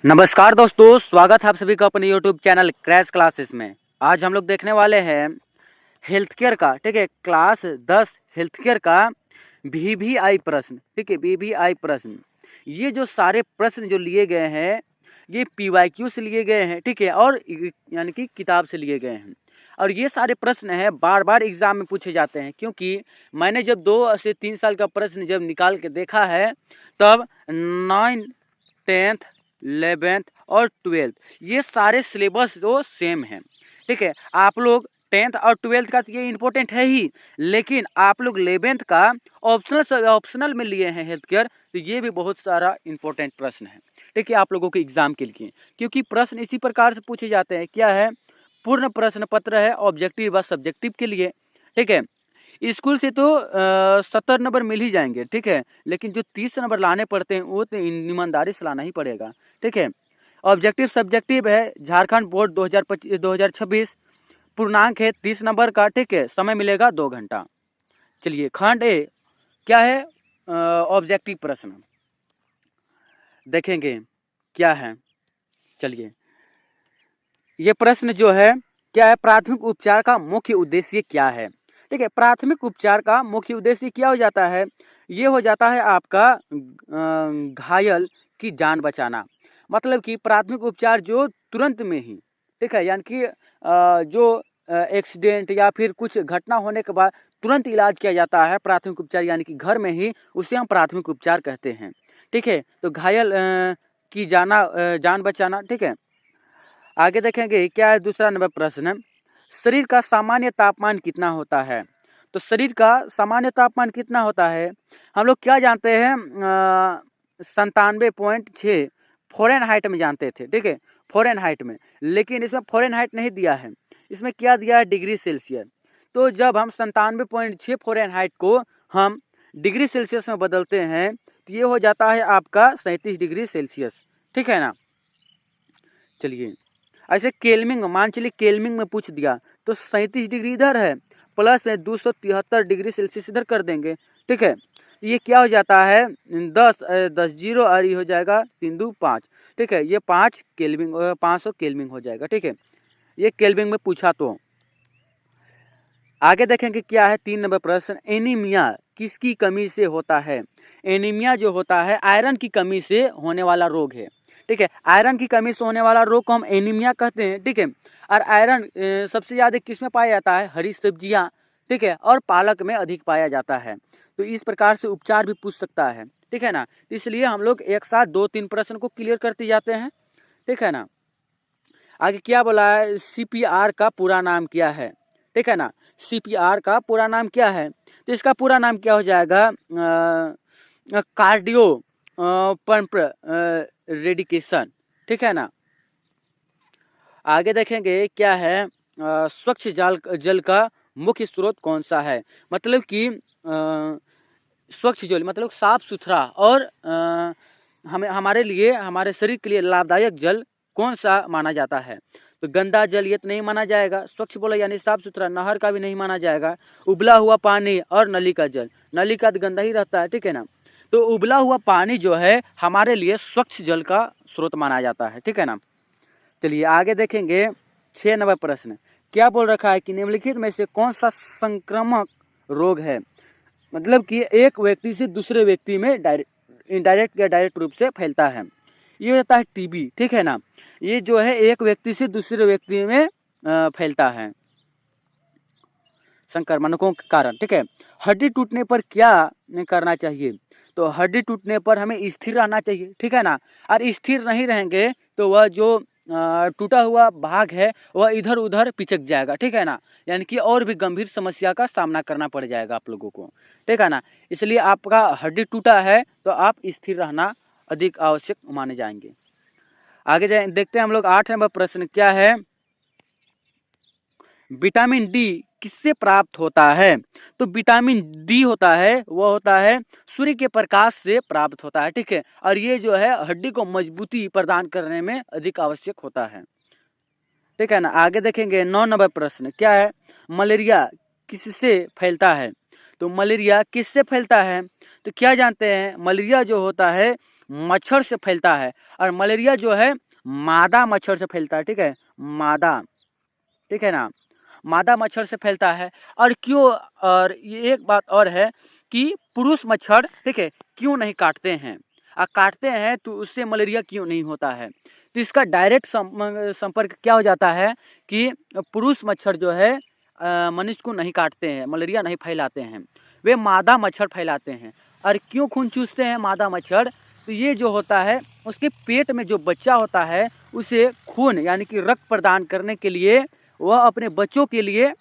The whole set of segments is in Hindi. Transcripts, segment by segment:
नमस्कार दोस्तों, स्वागत है आप सभी का अपने YouTube चैनल क्रैश क्लासेस में। आज हम लोग देखने वाले हैं हेल्थ केयर का, ठीक है, क्लास 10 हेल्थ केयर का VVI प्रश्न, ठीक है, VVI प्रश्न। ये जो सारे प्रश्न जो लिए गए हैं ये PYQ से लिए गए हैं, ठीक है, और यानी कि किताब से लिए गए हैं। और ये सारे प्रश्न हैं बार बार एग्जाम में पूछे जाते हैं, क्योंकि मैंने जब 2 से 3 साल का प्रश्न जब निकाल के देखा है तब 9, 10th, 11th और 12th ये सारे सिलेबस जो सेम हैं, ठीक है। आप लोग 10th और 12th का तो ये इम्पोर्टेंट है ही, लेकिन आप लोग 11th का ऑप्शनल में लिए हैं हेल्थ केयर, तो ये भी बहुत सारा इम्पोर्टेंट प्रश्न है, ठीक है, आप लोगों के एग्जाम के लिए, क्योंकि प्रश्न इसी प्रकार से पूछे जाते हैं। क्या है? पूर्ण प्रश्न पत्र है, ऑब्जेक्टिव व सब्जेक्टिव के लिए, ठीक है। स्कूल से तो 70 नंबर मिल ही जाएंगे, ठीक है, लेकिन जो 30 नंबर लाने पड़ते हैं वो तो ईमानदारी से लाना ही पड़ेगा, ठीक है। ऑब्जेक्टिव सब्जेक्टिव है झारखंड बोर्ड 2026 पूर्णांक है 30 नंबर का, ठीक है, समय मिलेगा 2 घंटा। चलिए, खंड ए क्या है? ऑब्जेक्टिव प्रश्न देखेंगे क्या है। चलिए, ये प्रश्न जो है क्या है? प्राथमिक उपचार का मुख्य उद्देश्य क्या है? ठीक है, प्राथमिक उपचार का मुख्य उद्देश्य क्या हो जाता है? ये हो जाता है आपका घायल की जान बचाना। मतलब कि प्राथमिक उपचार जो तुरंत में ही, ठीक है, यानी कि जो एक्सीडेंट या फिर कुछ घटना होने के बाद तुरंत इलाज किया जाता है, प्राथमिक उपचार यानी कि घर में ही, उसे हम प्राथमिक उपचार कहते हैं, ठीक है। तो घायल की जान बचाना, ठीक है। आगे देखेंगे क्या है दूसरा नंबर प्रश्न। शरीर का सामान्य तापमान कितना होता है? तो शरीर का सामान्य तापमान कितना होता है? हम लोग क्या जानते हैं? 97.6 फ़ारेनहाइट में जानते थे, ठीक है, फ़ारेनहाइट में, लेकिन इसमें फ़ारेनहाइट नहीं दिया है, इसमें क्या दिया है? Degree Celsius. तो जब हम 97.6 फ़ारेनहाइट को हम डिग्री सेल्सियस में बदलते हैं तो ये हो जाता है आपका 37 डिग्री सेल्सियस, ठीक है ना। चलिए, ऐसे केल्विन, मान चलिए केल्विन में पूछ दिया तो 37 डिग्री इधर है, प्लस 273 डिग्री सेल्सियस इधर कर देंगे, ठीक है। ये क्या हो जाता है? 10 जीरो और ये हो जाएगा 3 2 5, ठीक है, ये 5 केल्विन 500 केल्विन हो जाएगा, ठीक है, ये केल्विन में पूछा। तो आगे देखेंगे क्या है 3 नंबर प्रश्न। एनीमिया किसकी कमी से होता है? एनीमिया जो होता है आयरन की कमी से होने वाला रोग है, ठीक है, आयरन की कमी से होने वाला रोग को हम एनीमिया कहते हैं, ठीक है। और आयरन सबसे ज़्यादा किस में पाया जाता है? हरी सब्जियां, ठीक है, और पालक में अधिक पाया जाता है। तो इस प्रकार से उपचार भी पूछ सकता है, ठीक है ना। इसलिए हम लोग एक साथ 2-3 प्रश्न को क्लियर करते जाते हैं, ठीक है ना। आगे क्या बोला है? CPR का पूरा नाम क्या है? ठीक है ना, CPR का पूरा नाम क्या है? तो इसका पूरा नाम क्या हो जाएगा? कार्डियो पंप रेडिकेशन, ठीक है ना। आगे देखेंगे क्या है? स्वच्छ जल का मुख्य स्रोत कौन सा है? मतलब कि स्वच्छ जल मतलब साफ सुथरा और हमें हमारे लिए, हमारे शरीर के लिए लाभदायक जल कौन सा माना जाता है? तो गंदा जल ये तो नहीं माना जाएगा, स्वच्छ बोला यानी साफ सुथरा, नहर का भी नहीं माना जाएगा। उबला हुआ पानी और नली का जल, नली का तो गंदा ही रहता है, ठीक है ना। तो उबला हुआ पानी जो है हमारे लिए स्वच्छ जल का स्रोत माना जाता है, ठीक है ना। चलिए आगे देखेंगे 6 नंबर प्रश्न। क्या बोल रखा है कि निम्नलिखित में से कौन सा संक्रामक रोग है? मतलब कि एक व्यक्ति से दूसरे व्यक्ति में इनडायरेक्ट या डायरेक्ट रूप से फैलता है। ये होता है टीबी, ठीक है ना। ये जो है एक व्यक्ति से दूसरे व्यक्ति में फैलता है संक्रमणों के कारण, ठीक है। हड्डी टूटने पर क्या करना चाहिए? तो हड्डी टूटने पर हमें स्थिर रहना चाहिए, ठीक है ना। और स्थिर नहीं रहेंगे तो वह जो टूटा हुआ भाग है वह इधर उधर पिचक जाएगा, ठीक है ना, यानी कि और भी गंभीर समस्या का सामना करना पड़ जाएगा आप लोगों को, ठीक है ना। इसलिए आपका हड्डी टूटा है तो आप स्थिर रहना अधिक आवश्यक माने जाएंगे। आगे देखते हैं हम लोग 8 नंबर प्रश्न क्या है? विटामिन डी किससे प्राप्त होता है? तो विटामिन डी होता है वह होता है सूर्य के प्रकाश से प्राप्त होता है, ठीक है, और ये जो है हड्डी को मजबूती प्रदान करने में अधिक आवश्यक होता है, ठीक है ना। आगे देखेंगे 9 नंबर प्रश्न क्या है? मलेरिया किससे फैलता है? तो मलेरिया किससे फैलता है? तो क्या जानते हैं? मलेरिया जो होता है मच्छर से फैलता है, और मलेरिया जो है मादा मच्छर से फैलता है। ठीक है, मादा, ठीक है ना, मादा मच्छर से फैलता है। और क्यों, और ये एक बात और है कि पुरुष मच्छर, ठीक है, क्यों नहीं काटते हैं, काटते हैं तो उससे मलेरिया क्यों नहीं होता है। तो इसका डायरेक्ट संपर्क क्या हो जाता है कि पुरुष मच्छर जो है मनुष्य को नहीं काटते हैं, मलेरिया नहीं फैलाते हैं, वे मादा मच्छर फैलाते हैं। और क्यों खून चूसते हैं मादा मच्छर, तो ये जो होता है उसके पेट में जो बच्चा होता है उसे खून यानी कि रक्त प्रदान करने के लिए वह अपने बच्चों के लिए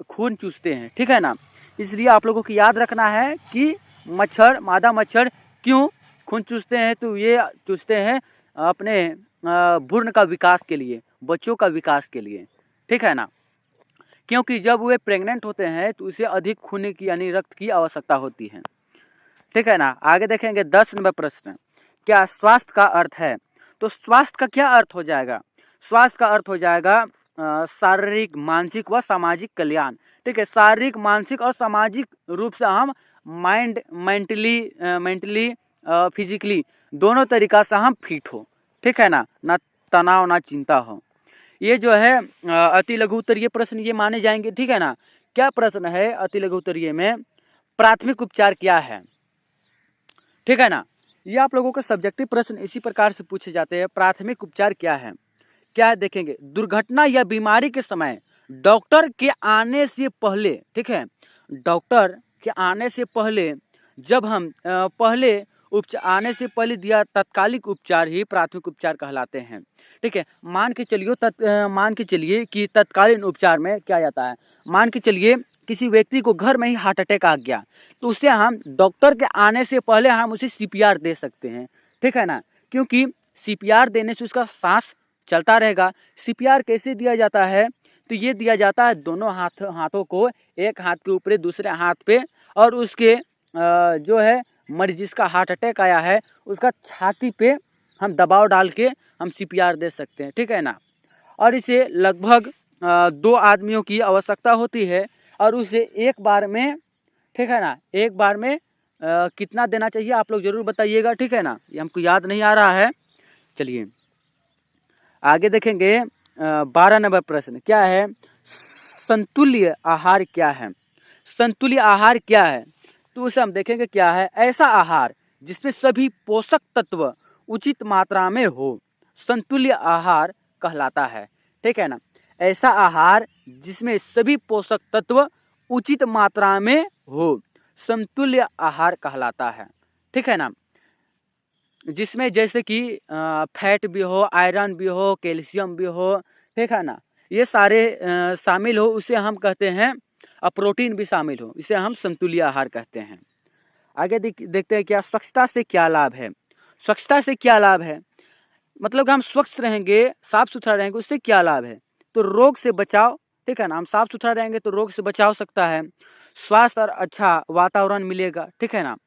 खून चूसते हैं। ठीक है ना, इसलिए आप लोगों को याद रखना है कि मच्छर, मादा मच्छर क्यों खून चूसते हैं, तो ये चूसते हैं अपने भ्रूण का विकास के लिए, बच्चों का विकास के लिए। ठीक है ना, क्योंकि जब वे प्रेग्नेंट होते हैं तो उसे अधिक खून की यानी रक्त की आवश्यकता होती है। ठीक है ना, आगे देखेंगे 10 नंबर प्रश्न, क्या स्वास्थ्य का अर्थ है। तो स्वास्थ्य का क्या अर्थ हो जाएगा, स्वास्थ्य का अर्थ हो जाएगा शारीरिक, मानसिक व सामाजिक कल्याण। ठीक है, शारीरिक, मानसिक और सामाजिक रूप से हम मेंटली फिजिकली दोनों तरीका से हम फिट हो। ठीक है ना, ना तनाव ना चिंता हो। ये जो है अति लघु उत्तरीय प्रश्न ये माने जाएंगे। ठीक है ना, क्या प्रश्न है अति लघु उत्तरीय में, प्राथमिक उपचार क्या है। ठीक है ना, ये आप लोगों के सब्जेक्टिव प्रश्न इसी प्रकार से पूछे जाते हैं, प्राथमिक उपचार क्या है। क्या है देखेंगे, दुर्घटना या बीमारी के समय डॉक्टर के आने से पहले, ठीक है, डॉक्टर के आने से पहले जब हम पहले उपचार आने से पहले दिया तात्कालिक उपचार ही प्राथमिक उपचार कहलाते हैं। ठीक है, मान के चलिए कि तत्कालीन उपचार में क्या जाता है, मान के चलिए किसी व्यक्ति को घर में ही हार्ट अटैक आ गया, तो उसे हम डॉक्टर के आने से पहले हम उसे सीपीआर दे सकते हैं। ठीक है ना, क्योंकि सीपीआर देने से उसका सांस चलता रहेगा। सीपीआर कैसे दिया जाता है, तो ये दिया जाता है दोनों हाथों को एक हाथ के ऊपर दूसरे हाथ पे, और उसके जो है मरीज जिसका हार्ट अटैक आया है उसका छाती पे हम दबाव डाल के हम सीपीआर दे सकते हैं। ठीक है ना, और इसे लगभग 2 आदमियों की आवश्यकता होती है, और उसे एक बार में, ठीक है ना, एक बार में कितना देना चाहिए आप लोग जरूर बताइएगा। ठीक है ना, ये हमको याद नहीं आ रहा है। चलिए आगे देखेंगे 12 नंबर प्रश्न, क्या है, संतुल्य आहार क्या है। संतुल्य आहार क्या है, तो उसे हम देखेंगे क्या है, ऐसा आहार जिसमें सभी पोषक तत्व उचित मात्रा में हो, संतुल्य आहार कहलाता है। ठीक है ना, ऐसा आहार जिसमें सभी पोषक तत्व उचित मात्रा में हो, समतुल्य आहार कहलाता है। ठीक है ना, जिसमें जैसे कि फैट भी हो, आयरन भी हो, कैल्शियम भी हो, ठीक है ना, ये सारे शामिल हो, उसे हम कहते हैं, प्रोटीन भी शामिल हो, इसे हम संतुलित आहार कहते हैं। आगे देखते हैं क्या स्वच्छता से क्या लाभ है। स्वच्छता से क्या लाभ है, मतलब कि हम स्वच्छ रहेंगे, साफ सुथरा रहेंगे, उससे क्या लाभ है, तो रोग से बचाव। ठीक है ना, हम साफ सुथरा रहेंगे तो रोग से बचाव सकता है, स्वास्थ्य और अच्छा वातावरण मिलेगा। ठीक है ना,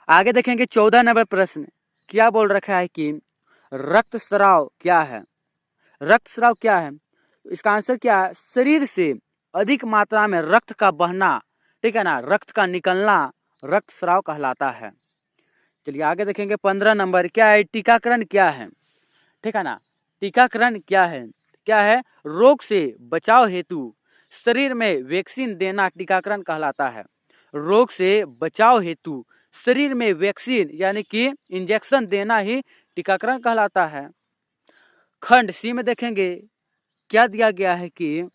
आगे देखेंगे 14 नंबर प्रश्न, क्या बोल रखा है कि रक्तस्राव क्या है। रक्तस्राव क्या है, इसका आंसर क्या है, शरीर से अधिक मात्रा में रक्त का बहना, ठीक है ना, रक्त का निकलना रक्तस्राव कहलाता है। चलिए आगे देखेंगे 15 नंबर, क्या है, टीकाकरण क्या है। ठीक है ना, टीकाकरण क्या है, क्या है, रोग से बचाव हेतु शरीर में वैक्सीन देना टीकाकरण कहलाता है। रोग से बचाव हेतु शरीर में वैक्सीन यानी कि इंजेक्शन देना ही टीकाकरण कहलाता है। खंड सी में देखेंगे क्या दिया गया है कि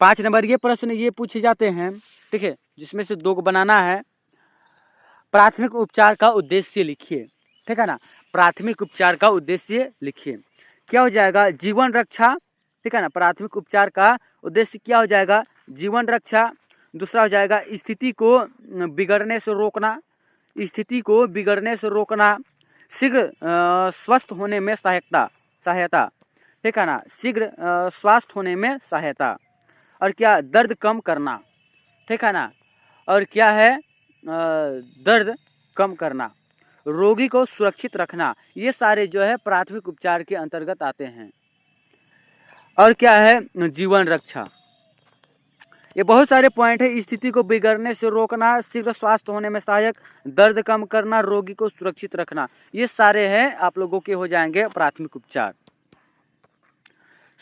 5 नंबर ये प्रश्न ये पूछे जाते हैं, ठीक है, जिसमें से 2 को बनाना है। प्राथमिक उपचार का उद्देश्य लिखिए। ठीक है ना, प्राथमिक उपचार का उद्देश्य लिखिए, क्या हो जाएगा, जीवन रक्षा। ठीक है ना, प्राथमिक उपचार का उद्देश्य क्या हो जाएगा, जीवन रक्षा। दूसरा हो जाएगा स्थिति को बिगड़ने से रोकना, स्थिति को बिगड़ने से रोकना, शीघ्र स्वस्थ होने में सहायता। ठीक है ना, शीघ्र स्वस्थ होने में सहायता। और क्या, दर्द कम करना। ठीक है ना, और क्या है, दर्द कम करना, रोगी को सुरक्षित रखना, ये सारे जो है प्राथमिक उपचार के अंतर्गत आते हैं। और क्या है, जीवन रक्षा। ये बहुत सारे पॉइंट है। स्थिति को बिगड़ने से रोकना, शीघ्र स्वास्थ्य होने में सहायक, दर्द कम करना, रोगी को सुरक्षित रखना, ये सारे हैं आप लोगों के हो जाएंगे प्राथमिक उपचार।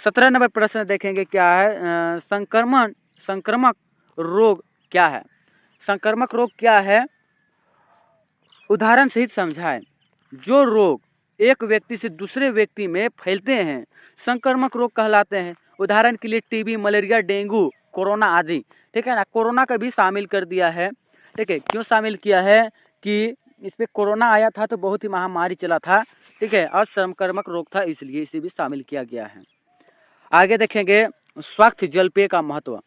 17 नंबर प्रश्न देखेंगे क्या है, संक्रमक रोग क्या है। संक्रामक रोग क्या है, उदाहरण सहित समझाएं। जो रोग एक व्यक्ति से दूसरे व्यक्ति में फैलते हैं संक्रामक रोग कहलाते हैं। उदाहरण के लिए टीबी, मलेरिया, डेंगू, कोरोना आदि, ठीक है ना। कोरोना का भी शामिल कर दिया है, ठीक है। क्यों शामिल किया है कि इसमें कोरोना आया था तो बहुत ही महामारी चला था, ठीक है, और संक्रामक रोग था इसलिए इसे भी शामिल किया गया है। आगे देखेंगे स्वच्छ जल पेय का महत्व।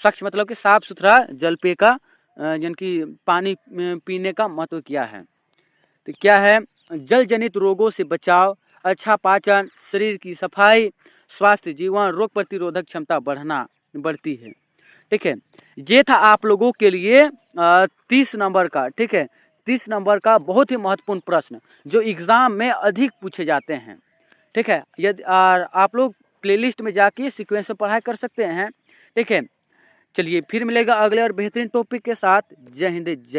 स्वच्छ मतलब कि साफ सुथरा जल पेय का यानी कि पानी पीने का महत्व क्या है। तो क्या है, जल जनित रोगों से बचाव, अच्छा पाचन, शरीर की सफाई, स्वास्थ्य जीवन, रोग प्रतिरोधक क्षमता बढ़ती है, ठीक है। ये था आप लोगों के लिए 30 नंबर का, ठीक है, 30 नंबर का बहुत ही महत्वपूर्ण प्रश्न जो एग्जाम में अधिक पूछे जाते हैं, ठीक है। यदि आप लोग प्लेलिस्ट में जाके सीक्वेंस में पढ़ाई कर सकते हैं, ठीक है। चलिए फिर मिलेगा अगले और बेहतरीन टॉपिक के साथ। जय हिंद, जय